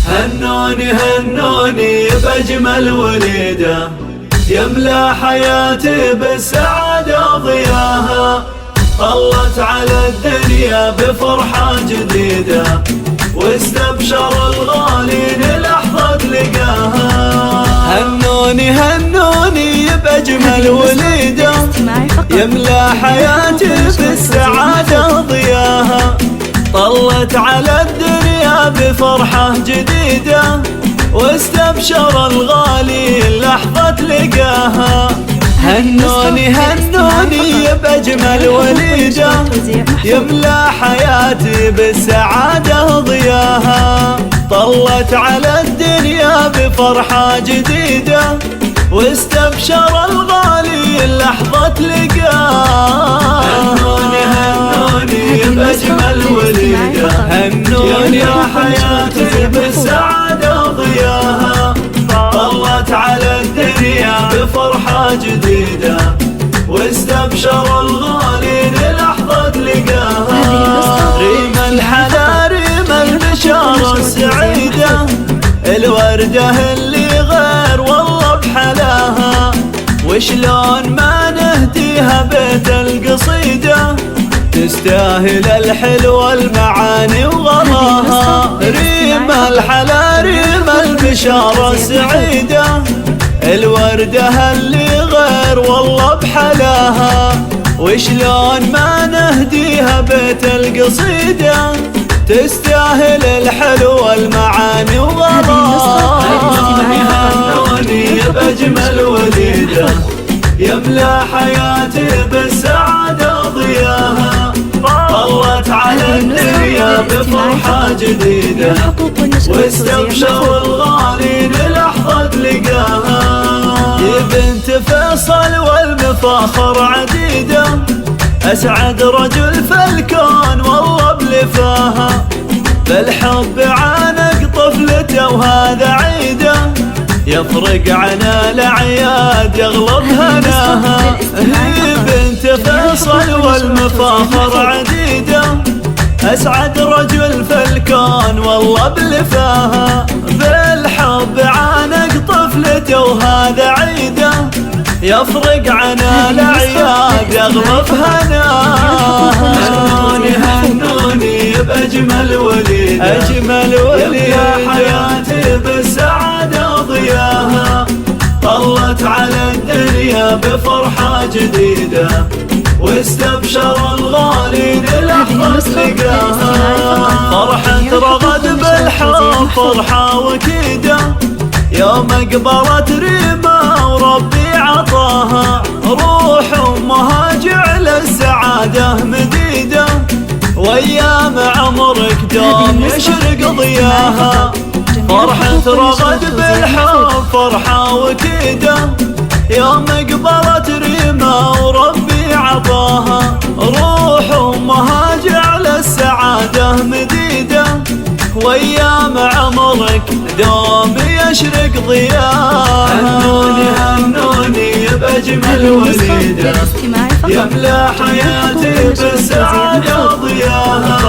هنوني بأجمل وليدة، يملى حياتي بالسعادة ضياها. طلت على الدنيا بفرحة جديدة، واستبشر الغالين لحظة لقاها. هنوني بأجمل وليدة، يملى حياتي بالسعادة ضياها. طلت على الدنيا بفرحة جديدة، واستبشر الغالي لحظة لقاها. هنوني بأجمل وليدة، يملى حياتي بالسعادة ضياها. طلت على الدنيا بفرحة جديدة، واستبشر الغالي لحظة لقاها. هنوني بأجمل وليدة، يملى حياتي بالسعادة ضياها. طلت على الدنيا بفرحة جديدة، واستبشر الغالي لحظة لقاها. ريم الحلا ريم البشارة السعيدة، الوردة اللي غير والله بحلاها. وشلون ما نهديها بيت القصيدة، تستاهل الحلوة المعاني وغلاها. ريم الحلا ريم البشارة السعيدة، الوردة اللي غير والله بحلاها. وشلون ما نهديها بيت القصيدة، تستاهل الحلوة المعاني وغلاها. هنوني بأجمل وليدة، يملى حياتي بالسعادة ضياها. طلت على الدنيا بفرحة جديدة، واستبشر الغالي للحظة لقاها. يا بنت فيصل والمفاخر عديدة، أسعد رجل في الكون والله بلفاها. بالحب عانق طفلته وهذا عيده، يفرق عن الأعياد يغلب هناها. هي بنت فيصل والمفاخر عديدة، أسعد رجل في الكون والله بلفاها. بالحب عانق طفلته وهذا عيده، يفرق عن الأعياد يغلب هناها. هنوني بأجمل وليدة، يملى حياتي بالسعادة ضياها. طلت على الدنيا بفرحة جديدة، واستبشر الغالي للحظة لقاها. فرحة رغد بالحب فرحة وكيدة، يوم قبلت ريمة وربي عطاها. روح أمها جعل السعادة مديدة، وأيام عمرك دوم يشرق ضياها. فرحة رغد بالحب فرحة وكيدة، يوم قبلت ريمة وربي عطاها. روح أمها جعل السعادة مديدة، وأيام عمرك دوم يشرق ضياها. هنوني بأجمل وليدة، يملى حياتي بالسعادة ضياها.